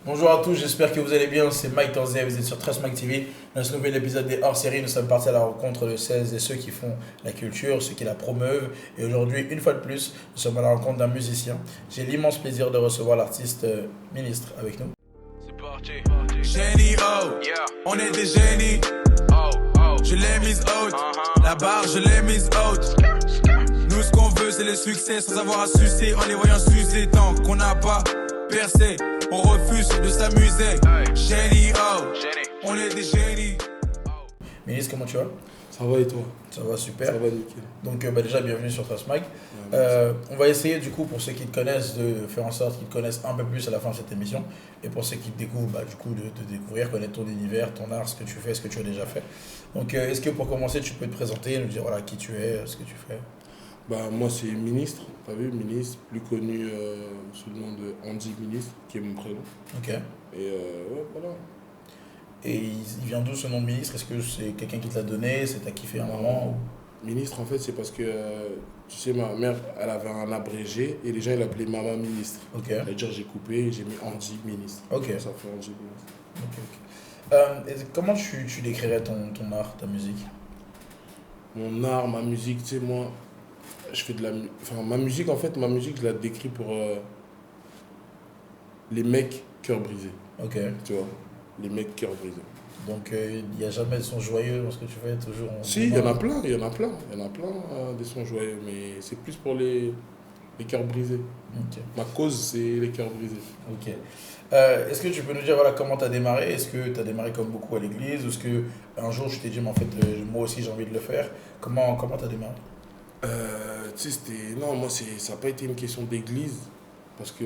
Bonjour à tous, j'espère que vous allez bien. C'est Mike Tanzé, vous êtes sur Trust Mike TV. Dans ce nouvel épisode des hors-série, nous sommes partis à la rencontre de celles et ceux qui font la culture, ceux qui la promeuvent. Et aujourd'hui, une fois de plus, nous sommes à la rencontre d'un musicien. J'ai l'immense plaisir de recevoir l'artiste Ministre avec nous. C'est parti. Génie, oh, Yeah. on est des génies. Oh, oh. Je l'ai mise haute, Uh-huh. la barre je l'ai mise haute. Nous ce qu'on veut c'est le succès sans avoir à sucer. En les voyant s'user tant qu'on n'a pas percé. On refuse de s'amuser. Hey. Génie, oh, Génie. on est des génies. Ministre, comment tu vas? Ça va et toi? Ça va super. Ça va nickel. Donc déjà, bienvenue sur Trust Mike. Ouais, On va essayer du coup, pour ceux qui te connaissent, de faire en sorte qu'ils te connaissent un peu plus à la fin de cette émission. Et pour ceux qui te découvrent, du coup, de te découvrir, connaître ton univers, ton art, ce que tu fais, ce que tu as déjà fait. Donc est-ce que pour commencer, tu peux te présenter, nous dire voilà, qui tu es, ce que tu fais? Moi c'est Ministre, t'as vu, Ministre, plus connu sous le nom de Andy Ministre, qui est mon prénom. Ok. Et ouais, voilà. Et il vient d'où ce nom de ministre? Est-ce que c'est quelqu'un qui te l'a donné? C'est t'as kiffé un moment Ministre, en fait, c'est parce que, tu sais, ma mère, elle avait un abrégé et les gens, ils l'appelaient Maman Ministre. Ok. C'est-à-dire, j'ai coupé et j'ai mis Andy Ministre. Ok. Ça fait Andy Ministre. Ok. Et comment tu décrirais ton art, ta musique? Mon art, ma musique, tu sais, moi, je fais de la... Enfin, ma musique, je la décris pour les mecs cœur brisé. Ok. Tu vois, les mecs cœur brisé. Donc il n'y a jamais de son joyeux dans ce que tu fais, toujours Si, il y en a plein, des sons joyeux, mais c'est plus pour les cœurs brisés. Ok. Ma cause, c'est les cœurs brisés. Ok. Est-ce que tu peux nous dire voilà, comment tu as démarré? Est-ce que tu as démarré comme beaucoup à l'église? Ou est-ce qu'un jour tu t'es dit, mais en fait, moi aussi j'ai envie de le faire? Comment tu as démarré? Tu sais, c'était... Non, moi, ça n'a pas été une question d'église, parce que,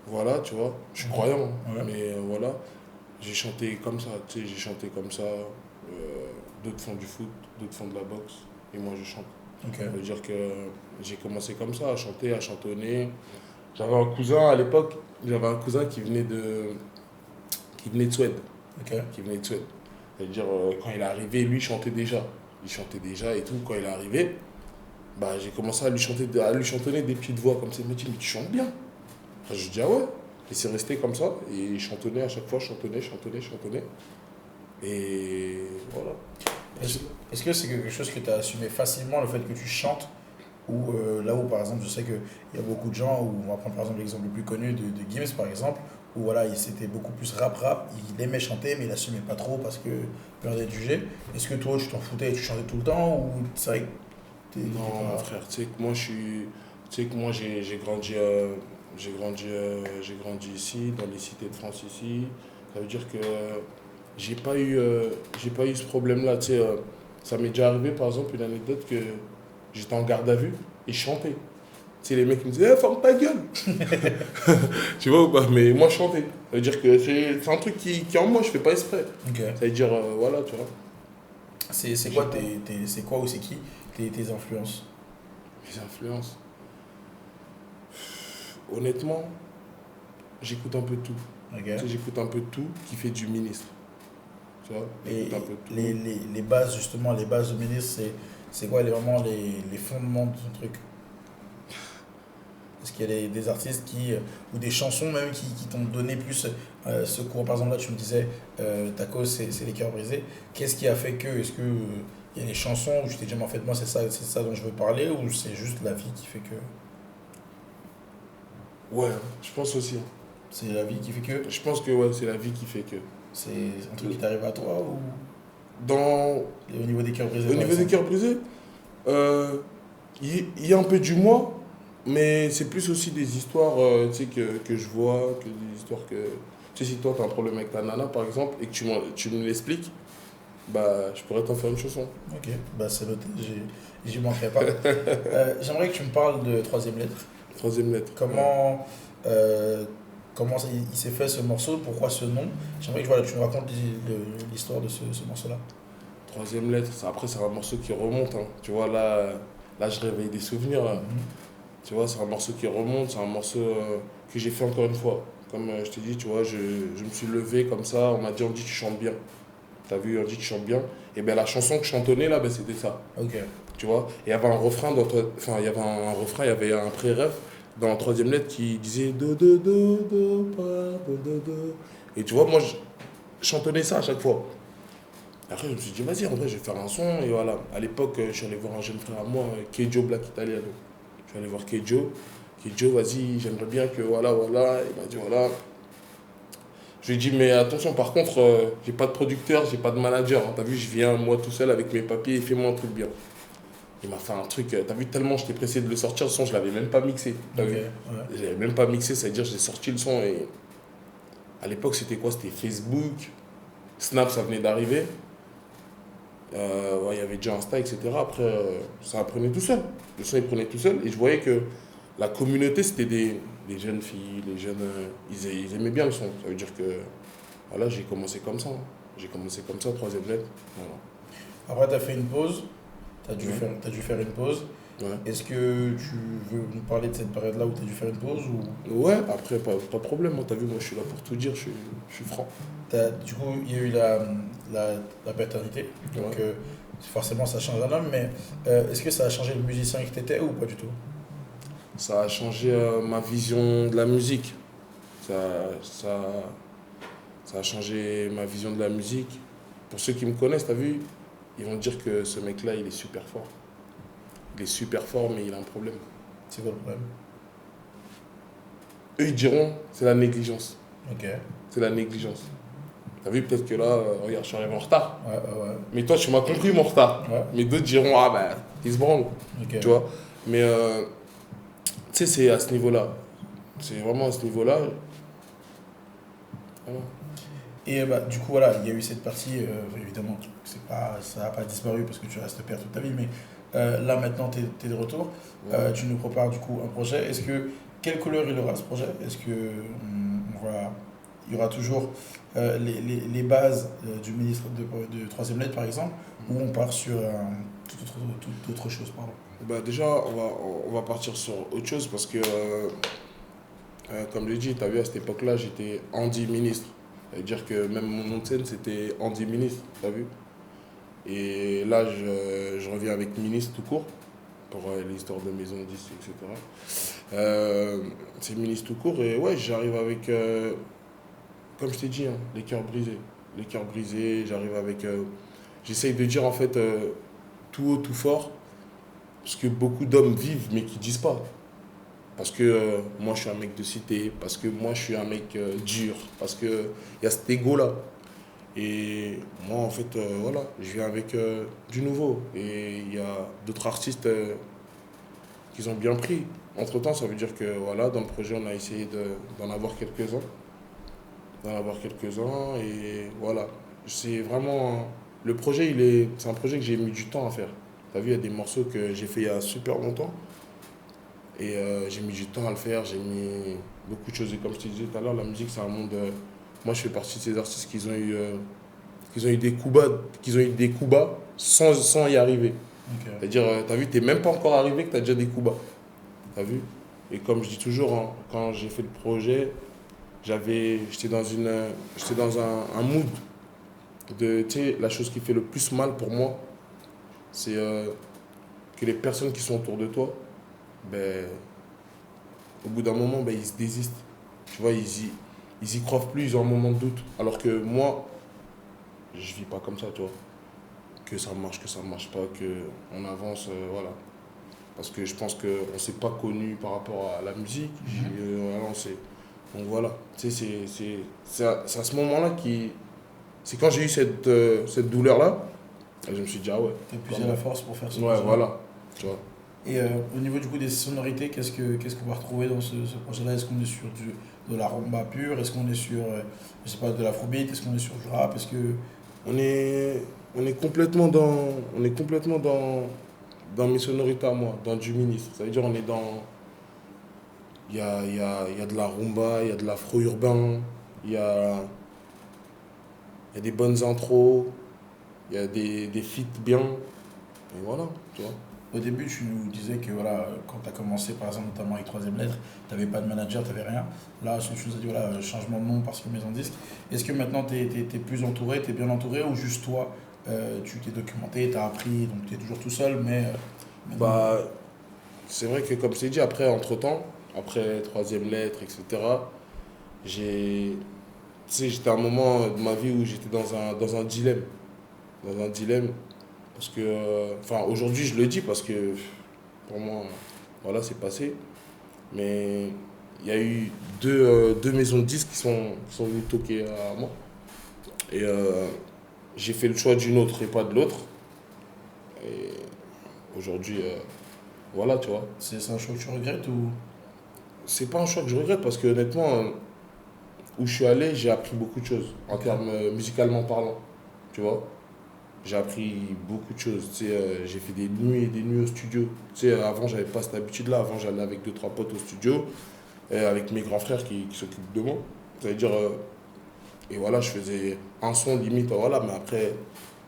voilà, tu vois, je suis croyant, Ouais. mais voilà, j'ai chanté comme ça, tu sais, d'autres font du foot, d'autres font de la boxe, et moi je chante. Ok. Ça veut dire que j'ai commencé comme ça, à chanter, à chantonner. J'avais un cousin à l'époque, qui venait de Suède. Ok. C'est-à-dire, quand il est arrivé, lui chantait déjà. Il chantait déjà et tout. Quand il est arrivé, j'ai commencé à lui chantonner des petites voix comme ça. Il me dit, mais tu chantes bien. Je lui dis, ah ouais. Et c'est resté comme ça. Et il chantonnait à chaque fois, chantonnait. Et voilà. Est-ce que c'est quelque chose que tu as assumé facilement, le fait que tu chantes? Ou là où, par exemple, je sais qu'il y a beaucoup de gens, où on va prendre par exemple l'exemple le plus connu de Gims, par exemple, où voilà, c'était beaucoup plus rap, il aimait chanter, mais il assumait pas trop parce que peur d'être jugé. Est-ce que toi, tu t'en foutais et tu chantais tout le temps, ou c'est vrai que Non, mon frère, tu sais que moi, j'ai grandi ici, dans les cités de France ici. Ça veut dire que j'ai pas eu ce problème-là. Tu sais, ça m'est déjà arrivé, par exemple, une anecdote que j'étais en garde à vue et je chantais. Tu sais, les mecs me disaient, ferme ta gueule. Tu vois ou pas? Mais moi, je chantais. Ça veut dire que c'est un truc qui est en moi, je fais pas exprès. Ok. Ça veut dire, voilà, tu vois. C'est quoi ou c'est qui tes influences? Mes influences. Honnêtement, j'écoute un peu de tout. Ok. Tu sais, j'écoute un peu de tout qui fait du ministre. Tu vois, Et j'écoute un peu de tout. les bases, justement, les bases de ministre, c'est quoi vraiment les fondements de ton truc? Est-ce qu'il y a des artistes ou des chansons même qui t'ont donné plus ce cours? Par exemple, là, tu me disais, ta cause, c'est les cœurs brisés. Qu'est-ce qui a fait que? Est-ce que il y a des chansons où tu t'es dit, mais en fait, moi, c'est ça dont je veux parler, ou c'est juste la vie qui fait que? Ouais, je pense aussi. C'est la vie qui fait que? Je pense que ouais, c'est la vie qui fait que. C'est un truc qui t'arrive à toi, ou Et au niveau des cœurs brisés? au par niveau des exemple? cœurs brisés, il y a un peu du moi, mais c'est plus aussi des histoires tu sais, que je vois, que des histoires que... Tu sais, si toi, tu as un problème avec ta nana, par exemple, et que tu me l'expliques, je pourrais t'en faire une chanson. Ok, c'est noté, j'y manquerai pas. J'aimerais que tu me parles de Troisième Lettre. Troisième lettre. Comment il s'est fait ce morceau? Pourquoi ce nom? J'aimerais que tu nous racontes l'histoire de ce morceau-là. Troisième lettre, après c'est un morceau qui remonte, hein. Tu vois, là je réveille des souvenirs, là. Tu vois, c'est un morceau qui remonte, c'est un morceau que j'ai fait encore une fois. Comme je t'ai dit, tu vois, je me suis levé comme ça, on m'a dit, Andy, tu chantes bien. T'as vu, Andy, tu chantes bien. Et bien la chanson que je chantonnais là, c'était ça. Ok. Tu vois, et il y avait un refrain, il y avait un pré-ref dans la troisième lettre qui disait do, pa, do. Et tu vois, moi, je chantonnais ça à chaque fois. Après, je me suis dit, vas-y, en vrai, je vais faire un son. Et voilà. À l'époque, je suis allé voir un jeune frère à moi, Kejo Black Italiano. Je suis allé voir Kejo. Kejo, vas-y, j'aimerais bien que voilà. Il m'a dit, voilà. Je lui ai dit, mais attention, par contre, j'ai pas de producteur, j'ai pas de manager. Hein. T'as vu, je viens moi tout seul avec mes papiers et fais-moi un truc bien. Il m'a fait un truc, t'as vu, tellement j'étais pressé de le sortir, le son, je l'avais même pas mixé. T'as vu, je l'avais même pas mixé, ça veut dire que j'ai sorti le son et. À l'époque, c'était quoi? C'était Facebook. Snap, ça venait d'arriver. Il y avait déjà Insta, etc. Après, ça prenait tout seul. Le son, il prenait tout seul. Et je voyais que la communauté, c'était des jeunes filles, les jeunes. Ils aimaient bien le son. Ça veut dire que. Voilà, j'ai commencé comme ça. Hein. J'ai commencé comme ça, troisième lettre. Voilà. Après, tu as fait une pause. Tu as dû faire une pause. Ouais. Est-ce que tu veux nous parler de cette période-là où tu as dû faire une pause ou... Ouais, après, pas de problème. Hein. T'as vu, moi, je suis là pour tout dire. Je suis franc. Du coup, il y a eu la paternité. Donc, Ouais. forcément, ça change un homme. Mais est-ce que ça a changé le musicien que tu étais ou pas du tout? Ça a changé ma vision de la musique. Ça a changé ma vision de la musique. Pour ceux qui me connaissent, t'as vu, ils vont dire que ce mec-là, il est super fort. Il est super fort, mais il a un problème. C'est quoi le problème? Eux, ils diront, c'est la négligence. Ok. C'est la négligence. T'as vu, peut-être que là, regarde, je suis arrivé en retard. Ouais. Mais toi, tu m'as compris mon retard. Ouais. Mais d'autres diront, ah ben, ils se branlent. Ok. Tu vois. Mais, tu sais, c'est à ce niveau-là. C'est vraiment à ce niveau-là. Voilà. Et du coup, voilà, il y a eu cette partie, évidemment, ça n'a pas disparu parce que tu restes père toute ta vie, mais là maintenant, tu es de retour. Ouais. Tu nous prépares du coup un projet. Quelle couleur il aura ce projet? Est-ce que il y aura toujours les bases du ministre de troisième lettre, par exemple, ou on part sur toute autre chose, pardon? Bah déjà, on va partir sur autre chose parce que, comme je l'ai dit, tu as vu, à cette époque-là, j'étais Andy ministre. C'est-à-dire que même mon nom de scène, c'était Andy ministre, tu as vu. Et là, je reviens avec ministre tout court, pour l'histoire de maison 10, etc. C'est ministre tout court, et ouais, j'arrive avec, comme je t'ai dit, hein, les cœurs brisés. Les cœurs brisés, j'arrive avec... j'essaye de dire, en fait, tout haut, tout fort, ce que beaucoup d'hommes vivent, mais qui disent pas. Parce que moi, je suis un mec de cité, parce que moi, je suis un mec dur, parce qu'il y a cet ego-là. Et moi, en fait, voilà, je viens avec du nouveau. Et il y a d'autres artistes qui ont bien pris. Entre-temps, ça veut dire que, voilà, dans le projet, on a essayé d'en avoir quelques-uns. Et voilà. C'est vraiment... Le projet, c'est un projet que j'ai mis du temps à faire. T'as vu, il y a des morceaux que j'ai fait il y a super longtemps. Et j'ai mis du temps à le faire, j'ai mis beaucoup de choses. Et comme je te disais tout à l'heure, la musique, c'est un monde... moi, je fais partie de ces artistes qui ont eu des coups bas sans y arriver. Okay. C'est-à-dire, t'as vu, t'es même pas encore arrivé que t'as déjà des coups bas. T'as vu? Et comme je dis toujours, hein, quand j'ai fait le projet, j'étais dans un mood de... Tu sais, la chose qui fait le plus mal pour moi, c'est que les personnes qui sont autour de toi, ben, au bout d'un moment, ben, ils se désistent. Tu vois, ils y croient plus, ils ont un moment de doute. Alors que moi, je vis pas comme ça, tu vois. Que ça marche pas, qu'on avance, voilà. Parce que je pense qu'on s'est pas connu par rapport à la musique. Voilà, donc voilà, tu sais, c'est à ce moment-là c'est quand j'ai eu cette douleur-là, et je me suis dit, ah ouais. Tu as puisé la force pour faire ça. Ouais, voilà, tu vois. Et au niveau du coup des sonorités, qu'est-ce qu'on va retrouver dans ce projet-là? Est-ce qu'on est sur de la rumba pure? Est-ce qu'on est sur, je sais pas, de l'afrobeat? Est-ce qu'on est sur du rap? On est complètement dans mes sonorités à moi, dans du ministre. Ça veut dire on est dans... Il y a de la rumba, il y a de l'afro-urbain, il y a des bonnes intros, il y a des feats bien. Et voilà, tu vois. Au début, tu nous disais que voilà, quand tu as commencé, par exemple, notamment avec troisième lettre, tu n'avais pas de manager, tu n'avais rien. Là, tu nous as dit voilà, changement de nom parce que maison disque. Est-ce que maintenant, tu es plus entouré, tu es bien entouré, ou juste toi, tu t'es documenté, tu as appris, donc tu es toujours tout seul, mais... Bah, c'est vrai que comme je t'ai dit, après, après troisième lettre, etc., j'ai, tu sais, j'étais à un moment de ma vie où j'étais dans un dilemme. Dans un dilemme. Parce que, enfin, aujourd'hui, je le dis parce que, pour moi, voilà, c'est passé. Mais il y a eu deux maisons de disques qui sont venues toquer à moi. Et j'ai fait le choix d'une autre et pas de l'autre. Et aujourd'hui, voilà, tu vois. C'est un choix que tu regrettes ou... C'est pas un choix que je regrette parce que honnêtement, où je suis allé, j'ai appris beaucoup de choses en termes musicalement parlant, tu vois. J'ai appris beaucoup de choses, tu sais, j'ai fait des nuits et des nuits au studio. Tu sais, avant, j'avais pas cette habitude-là. Avant, j'allais avec deux, trois potes au studio, avec mes grands frères qui s'occupent de moi. C'est-à-dire, et voilà, je faisais un son limite, voilà, mais après,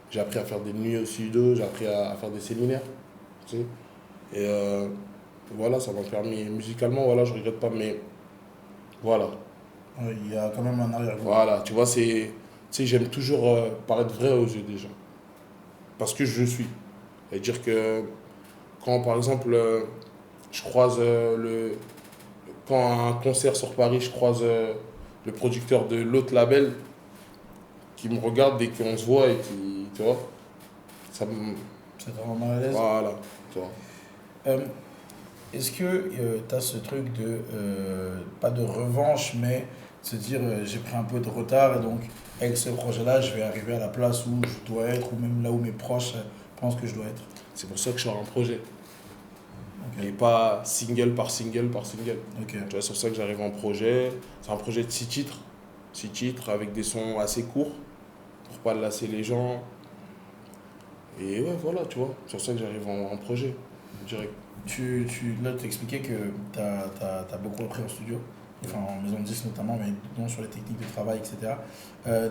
j'ai appris à faire des nuits au studio, j'ai appris à faire des séminaires, tu sais. Et voilà, ça m'a permis, musicalement, voilà, je regrette pas, mais voilà. Ouais, il y a quand même un arrière-goût. Voilà, tu vois, tu sais, j'aime toujours paraître vrai aux yeux des gens. Parce que je suis. C'est-à-dire que quand, par exemple, je croise quand un concert sur Paris, je croise le producteur de l'autre label qui me regarde dès qu'on se voit et qui, tu vois, ça me... C'est vraiment mal à l'aise. Voilà, tu vois. Est-ce que tu as ce truc de, pas de revanche, mais de se dire j'ai pris un peu de retard et donc avec ce projet-là, je vais arriver à la place où je dois être ou même là où mes proches pensent que je dois être. C'est pour ça que je sors un projet. Ok. Et pas single par single par single. Ok. Tu vois, c'est pour ça que j'arrive en projet. C'est un projet de 6 titres. 6 titres avec des sons assez courts pour pas lasser les gens. Et ouais, voilà, tu vois. C'est pour ça que j'arrive en projet, direct. Là, tu expliquais que tu as beaucoup appris en studio, enfin en maison de 10 notamment, mais non sur les techniques de travail, etc.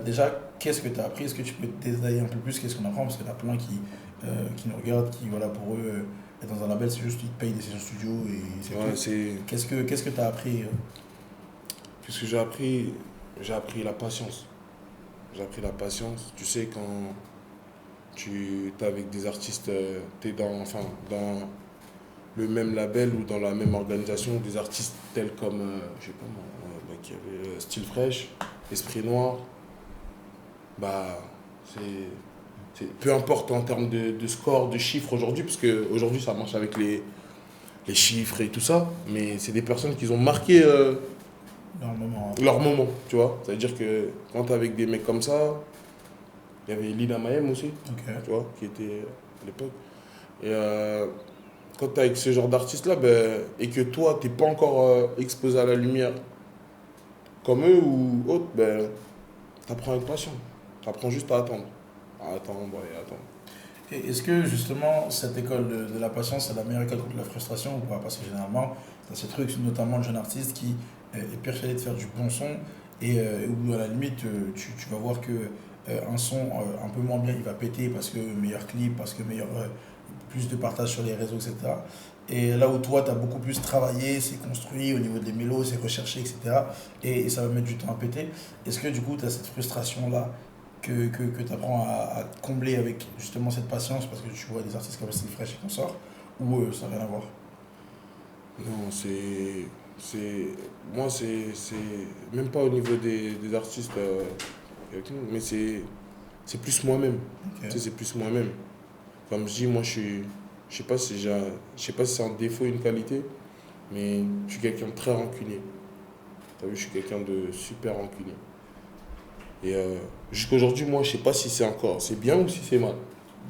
Déjà, qu'est-ce que tu as appris? Est-ce que tu peux détailler un peu plus qu'est-ce qu'on apprend? Parce qu'il y en a plein qui nous regardent, qui, voilà, pour eux, être dans un label, c'est juste qu'ils te payent des sessions studio et c'est Ouais, tout. c'est... Qu'est-ce que tu as appris? Qu'est-ce que j'ai appris? J'ai appris la patience. J'ai appris la patience. Tu sais, quand tu es avec des artistes, tu es dans le même label ou dans la même organisation, des artistes tels comme, je sais pas moi, qui avait Style Fresh, Esprit Noir, bah, peu importe en termes de score, de chiffres aujourd'hui, parce qu'aujourd'hui ça marche avec les chiffres et tout ça, mais c'est des personnes qui ont marqué Normalement. leur moment, tu vois. C'est-à-dire que quand t'es avec des mecs comme ça, il y avait Lina Mahem aussi, Ok. tu vois, qui était à l'époque. Et quand tu es avec ce genre d'artistes-là, ben, et que toi, tu n'es pas encore exposé à la lumière comme eux ou autres, ben, tu apprends avec passion. Tu apprends juste à attendre. À attendre et attendre. Et est-ce que justement cette école de la patience c'est la meilleure école contre la frustration ou pas? Parce que généralement, tu as ce truc, notamment le jeune artiste qui est persuadé de faire du bon son et où à la limite tu vas voir que un son un peu moins bien il va péter parce que meilleur clip, parce que plus de partage sur les réseaux, etc. Et là où toi, tu as beaucoup plus travaillé, c'est construit au niveau des mélos, c'est recherché, etc. Et ça va mettre du temps à péter. Est-ce que du coup, tu as cette frustration-là que tu apprends à combler avec justement cette patience parce que tu vois des artistes comme Style Fresh et qu'on sort ou ça n'a rien à voir? Non, moi, c'est même pas au niveau des artistes avec nous, mais c'est plus moi-même. Ok. Tu sais, c'est plus moi-même. Comme je dis, moi, je sais pas si c'est un défaut ou une qualité, mais je suis quelqu'un de très rancunier. T'as vu, je suis quelqu'un de super rancunier. Et jusqu'aujourd'hui, moi, je sais pas si c'est bien ou si c'est mal.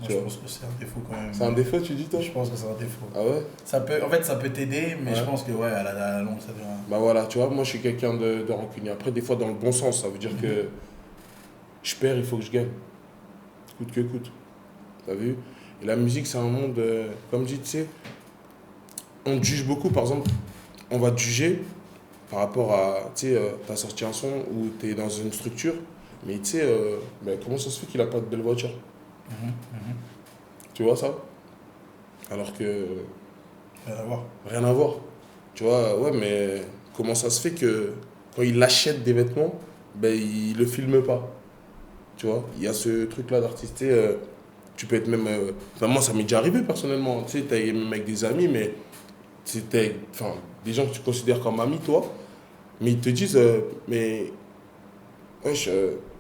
Moi, je pense que c'est un défaut quand même. C'est un défaut, tu dis, toi? Je pense que c'est un défaut. Ah ouais? En fait, ça peut t'aider, mais Ouais. je pense que ouais, à la longue, ça devient... Bah voilà, tu vois, moi, je suis quelqu'un de rancunier. Après, des fois, dans le bon sens, ça veut dire que je perds, il faut que je gagne. Coûte que coûte. T'as vu? Et la musique, c'est un monde, comme je dis, tu sais, on te juge beaucoup, par exemple, on va te juger par rapport à, tu sais, t'as sorti un son ou t'es dans une structure, mais tu sais, ben, comment ça se fait qu'il a pas de belle voiture? Tu vois ça? Alors que Rien à voir. rien à voir. Tu vois, ouais, mais comment ça se fait que quand il achète des vêtements, ben il le filme pas? Tu vois, il y a ce truc-là d'artiste, tu sais, tu peux être même... enfin, moi, ça m'est déjà arrivé personnellement. Tu sais, t'es même avec des amis, mais enfin, des gens que tu considères comme amis, toi, mais ils te disent, mais wesh,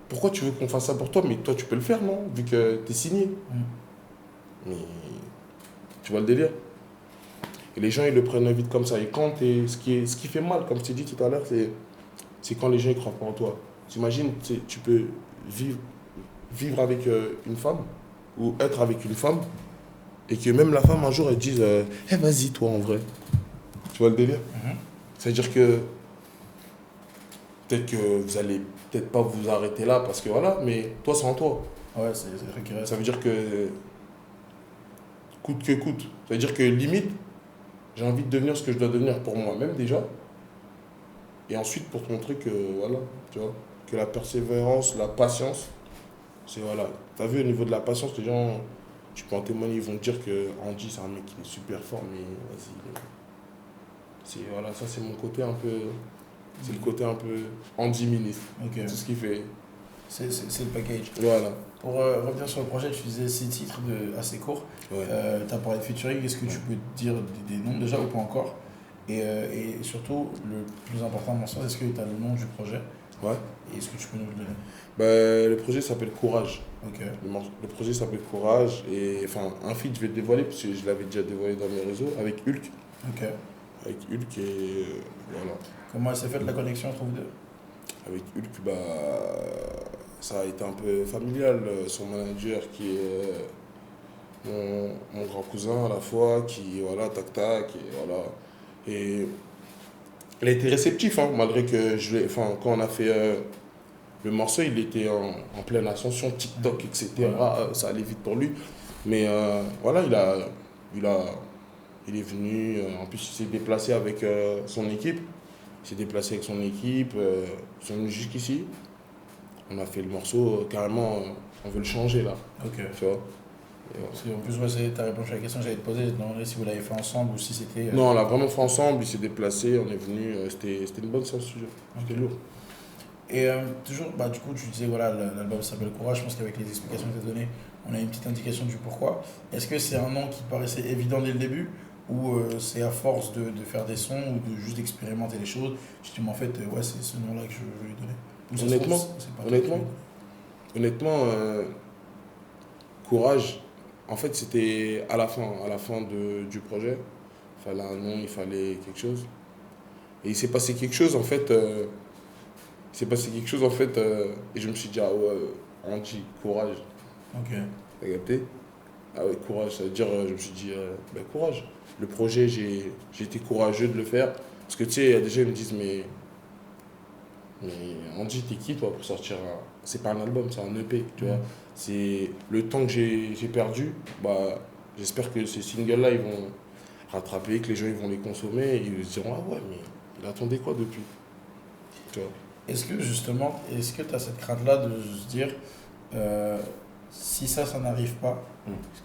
pourquoi tu veux qu'on fasse ça pour toi? Mais toi, tu peux le faire, non? Vu que t'es signé. Mais tu vois le délire? Et les gens, ils le prennent vite comme ça. Et quand ce qui fait mal, comme je t'ai dit tout à l'heure, c'est quand les gens ne croient pas en toi. T'imagines, tu peux vivre avec une femme ou être avec une femme et que même la femme, un jour, elle dise Eh, vas-y, toi, en vrai. Tu vois le délire? C'est-à-dire que peut-être que vous allez peut-être pas vous arrêter là parce que voilà, mais toi, c'est en toi. Ouais, c'est vrai qu'il reste. Ça veut dire que coûte que coûte. Ça veut dire que limite, j'ai envie de devenir ce que je dois devenir pour moi-même déjà. Et ensuite pour te montrer que, voilà, tu vois, que la persévérance, la patience, c'est voilà. T'as vu au niveau de la patience, les gens, tu peux en témoigner, ils vont te dire que Andy, c'est un mec qui est super fort, mais vas-y. Voilà, ça c'est mon côté un peu. C'est le côté un peu Andy ministre. Ok. Tout ce qu'il fait. C'est le package. Voilà. Pour revenir sur le projet, tu disais 6 titres assez courts. Ouais. Tu as parlé de featuring, est-ce que tu peux dire des noms déjà ou pas encore? Et surtout, le plus important à mon sens, est-ce que tu as le nom du projet? Ouais. Et est-ce que tu peux nous le donner? Le projet s'appelle Courage. Ok. Le projet s'appelle Courage. Et enfin, un feat, je vais le dévoiler, parce que je l'avais déjà dévoilé dans mes réseaux, avec Hulk. Ok. Avec Hulk et voilà. Comment s'est faite la connexion entre vous deux? Avec Hulk, ça a été un peu familial. Son manager qui est mon grand cousin à la fois, qui, voilà, tac tac, et voilà. Et il a été réceptif, hein, malgré que quand on a fait le morceau, il était en pleine ascension, TikTok, etc. Ça allait vite pour lui. Mais voilà, il est venu, en plus il s'est déplacé avec son équipe. Il s'est déplacé avec son équipe, ils sont venus jusqu'ici. On a fait le morceau, carrément, on veut le changer là. Ok. Tu vois. Parce qu'en plus, ouais, tu as répondu à la question que j'allais te poser, je me demandais si vous l'avez fait ensemble ou si c'était. Non, on l'a vraiment fait ensemble, il s'est déplacé, on est venu, c'était une bonne séance studio. C'était lourd. Et toujours, du coup, tu disais, voilà, l'album s'appelle Courage, je pense qu'avec les explications que tu as données, on a une petite indication du pourquoi. Est-ce que c'est un nom qui paraissait évident dès le début ou c'est à force de faire des sons ou de juste expérimenter les choses, je dis, mais en fait, ouais, c'est ce nom-là que je veux lui donner. Ou ça se Honnêtement, trouve, c'est pas toi qui- honnêtement, Courage, en fait, c'était à la fin du projet. Il fallait un nom, il fallait quelque chose. Et il s'est passé quelque chose, en fait. Et je me suis dit, ah ouais, Andy, courage. Ok. T'as capté? Ah ouais, courage, ça veut dire, je me suis dit, courage. Le projet, j'ai été courageux de le faire. Parce que tu sais, il y a des gens qui me disent, mais Andy, t'es qui toi pour sortir C'est pas un album, c'est un EP, tu vois. C'est le temps que j'ai perdu, j'espère que ces singles-là, ils vont rattraper, que les gens ils vont les consommer et ils se diront, ah ouais, mais il attendait quoi depuis? Tu vois. Est-ce que justement, tu as cette crainte-là de se dire, si ça n'arrive pas,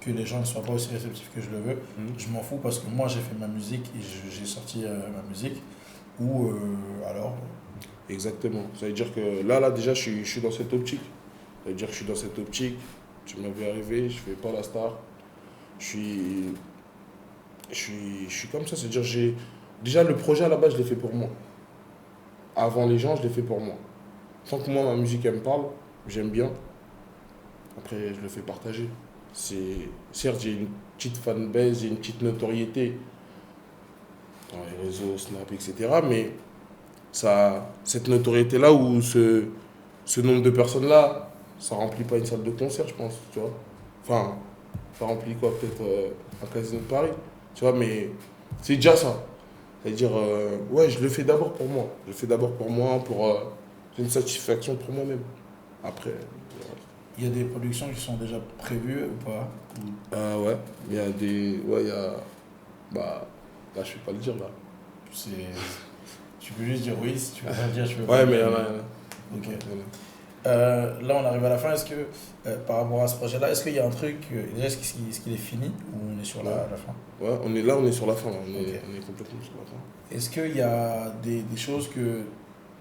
que les gens ne soient pas aussi réceptifs que je le veux, je m'en fous parce que moi j'ai fait ma musique et j'ai sorti ma musique, ou alors... Exactement. Ça veut dire que là déjà, je suis dans cette optique. Ça veut dire que je suis dans cette optique, tu m'as vu arriver, je fais pas la star. Je suis comme ça, c'est-à-dire déjà le projet à la base, je l'ai fait pour moi. Avant les gens, je l'ai fait pour moi. Tant que moi, ma musique, elle me parle, j'aime bien. Après, je le fais partager. Certes, j'ai une petite fanbase, j'ai une petite notoriété dans les réseaux, Snap, etc. Mais cette notoriété-là ou ce nombre de personnes-là, ça remplit pas une salle de concert, je pense, tu vois. Enfin, ça remplit quoi, peut-être un casino de Paris, tu vois, mais c'est déjà ça. C'est-à-dire, ouais, je le fais d'abord pour moi. Je le fais d'abord pour moi, c'est une satisfaction pour moi-même. Après... Il y a des productions qui sont déjà prévues ou pas Ouais, il y a des... Ouais, il y a... Là, je ne vais pas le dire, là. Tu peux juste dire oui, si tu veux pas le dire, je peux Ouais, pas mais il y dire. en a. Ok. Là, on arrive à la fin. Est-ce que, par rapport à ce projet-là, est-ce qu'il y a un truc... déjà, est-ce qu'il est fini ou on est sur la fin? Ouais, on est sur la fin, là. On Ok. est complètement sur la fin. Est-ce qu'il y a des choses que...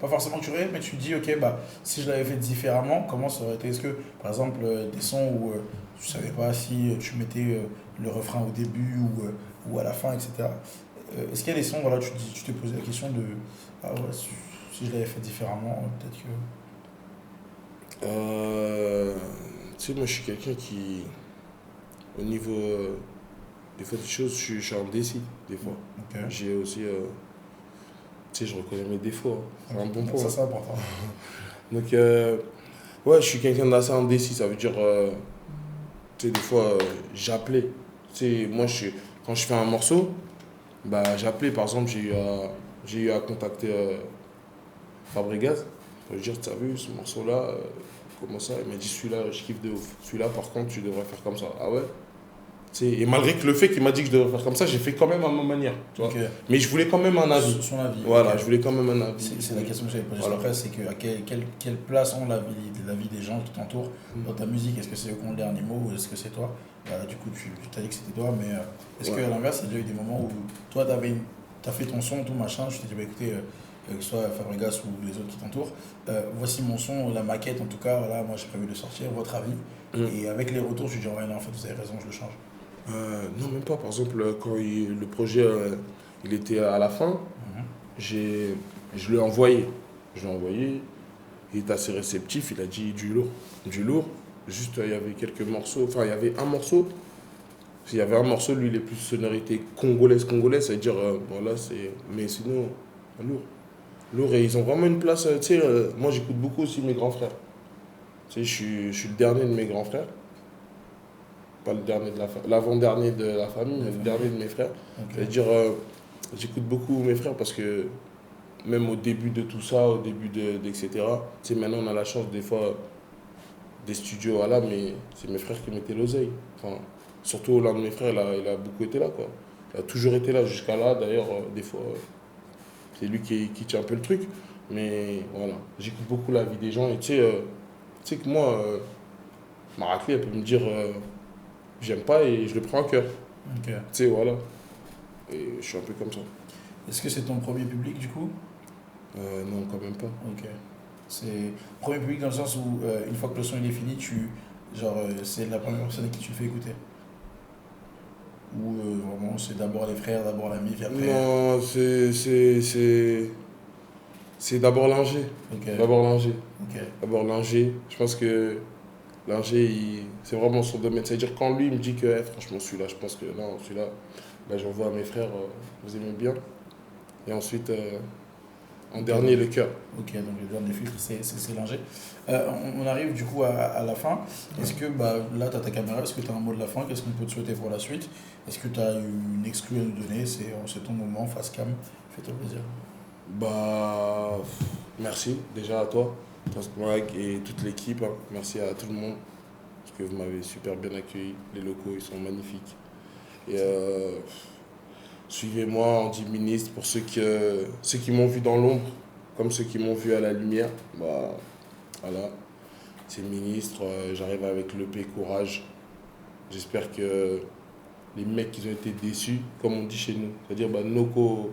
Pas forcément que tu regrettes, mais tu te dis, ok, si je l'avais fait différemment, comment ça aurait été? Est-ce que, par exemple, des sons où tu savais pas si tu mettais le refrain au début ou à la fin, etc. Est-ce qu'il y a des sons, voilà, tu t'es posé la question de ah ouais, si je l'avais fait différemment, peut-être que. Tu sais, moi, je suis quelqu'un qui, au niveau des fois des choses, je suis indécis, des fois. Ok. J'ai aussi, tu sais, je reconnais mes défauts. Hein. C'est un bon point. Ça, c'est important. Donc, ouais, je suis quelqu'un d'assez indécis. Ça veut dire, tu sais, des fois, j'appelais. Tu sais, moi, quand je fais un morceau, bah, j'appelais. Par exemple, j'ai eu à contacter Fabregas. Je veux dire, tu as vu ce morceau-là, comment ça? Il m'a dit, celui-là, je kiffe de ouf. Celui-là, par contre, tu devrais faire comme ça. Ah ouais? Tu sais, et malgré que le fait qu'il m'a dit que je devrais faire comme ça, j'ai fait quand même à ma manière. Tu vois? Ok. Mais je voulais quand même un avis. Son avis. Voilà, ok. je voulais quand même un avis. C'est la question que j'avais posée Voilà. après, c'est que à quelle place ont la vie des gens qui t'entourent dans ta musique? Est-ce que c'est eux qui ont le dernier mot ou est-ce que c'est toi? Du coup, tu t'as dit que c'était toi, mais est-ce Ouais. qu'à l'inverse, il y a déjà eu des moments où toi, t'as fait ton son, tout machin, je t'ai dit, bah écoutez, que ce soit Fabregas ou les autres qui t'entourent, voici mon son, la maquette en tout cas, voilà, moi j'ai prévu de sortir, votre avis. Et avec les retours, je dis, ouais, non, en fait, vous avez raison, je le change. Non, même pas. Par exemple, quand le projet il était à la fin, je lui ai envoyé. Je lui ai envoyé. Il était assez réceptif. Il a dit du lourd. Du lourd. Juste, il y avait quelques morceaux. Enfin, il y avait un morceau. Il y avait un morceau, lui, il est plus sonorité congolaise. C'est-à-dire, voilà, c'est. Mais sinon, lourd. Lourd. Et ils ont vraiment une place. Tu sais, moi, j'écoute beaucoup aussi mes grands frères. Tu sais, je suis le dernier de mes grands frères. Pas le dernier de l'avant-dernier de la famille, mais le dernier de mes frères. Ok. C'est-à-dire, j'écoute beaucoup mes frères parce que même au début de tout ça, au début etc., tu sais, maintenant on a la chance des fois des studios, voilà, mais c'est mes frères qui mettaient l'oseille. Enfin, surtout l'un de mes frères, il a beaucoup été là, quoi. Il a toujours été là jusqu'à là, d'ailleurs, des fois, c'est lui qui tient un peu le truc. Mais voilà, j'écoute beaucoup la vie des gens et tu sais que moi, ma raclée, elle peut me dire j'aime pas et je le prends à cœur. Ok. Tu sais, voilà. Et je suis un peu comme ça. Est-ce que c'est ton premier public du coup? Non, quand même pas. Ok. C'est premier public dans le sens où une fois que le son il est fini, c'est la première personne à qui tu le fais écouter? Ou vraiment c'est d'abord les frères, d'abord l'ami, puis après. Non, c'est d'abord l'ingé. Ok. D'abord l'ingé. Ok. D'abord l'ingé. Je pense que l'ingé, c'est vraiment son domaine. C'est-à-dire quand lui il me dit que franchement celui-là, je pense que non, celui-là, bah, j'envoie à mes frères, vous aimez bien. Et ensuite, en dernier, le cœur. Ok, donc le dernier filtre, c'est l'ingé. On arrive du coup à la fin. Est-ce que là, tu as ta caméra, est-ce que tu as un mot de la fin? Qu'est-ce qu'on peut te souhaiter pour la suite? Est-ce que tu as une exclue à nous donner? C'est ton moment, face cam, fais-toi plaisir. Bah, merci déjà à toi, Mike et toute l'équipe. Hein. Merci à tout le monde parce que vous m'avez super bien accueilli. Les locaux, ils sont magnifiques. Et suivez-moi en 10 ministres pour ceux qui m'ont vu dans l'ombre, comme ceux qui m'ont vu à la lumière. Bah, voilà, c'est ministre. J'arrive avec l'EP Courage. J'espère que les mecs qui ont été déçus, comme on dit chez nous, c'est-à-dire Noko.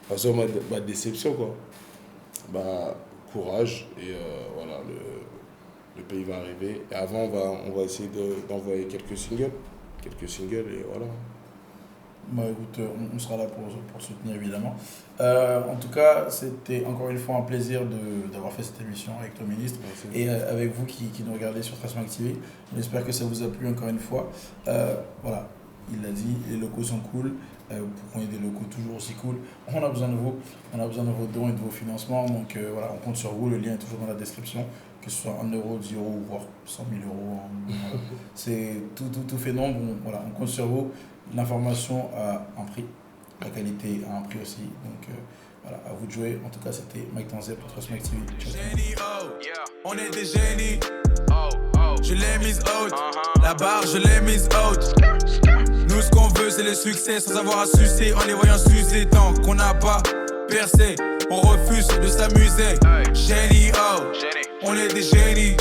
Parce que ma déception, quoi. Bah, courage, et voilà, le pays va arriver. Et avant, on va essayer d'envoyer quelques singles, et voilà. Bah écoute, on sera là pour soutenir évidemment. En tout cas, c'était encore une fois un plaisir d'avoir fait cette émission avec ton ministre. Merci. Et avec vous qui nous regardez sur Tracement Activé. J'espère que ça vous a plu encore une fois. Voilà, il l'a dit, les locaux sont cool. Pour qu'on ait des locaux toujours aussi cool, on a besoin de vous, on a besoin de vos dons et de vos financements. Donc voilà, on compte sur vous, le lien est toujours dans la description, que ce soit 1 euro, 10 euros, voire 100 000 euros. Voilà. C'est tout fait nombre, voilà, on compte sur vous. L'information a un prix, la qualité a un prix aussi. Donc voilà, à vous de jouer. En tout cas, c'était Mike Tanzé pour Tracement Activé. Ciao, ciao. Génie, oh, Yeah. on est des génies. Oh, oh. Je l'ai mise haute, Uh-huh. la barre je l'ai mise haute. Nous ce qu'on veut c'est le succès sans avoir à sucer. En les voyant s'user tant qu'on n'a pas percé. On refuse de s'amuser. Hey. Génie, oh, Jenny. on est des génies.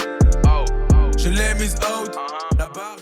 Oh, oh. Je l'ai mise haute, Uh-huh. la barre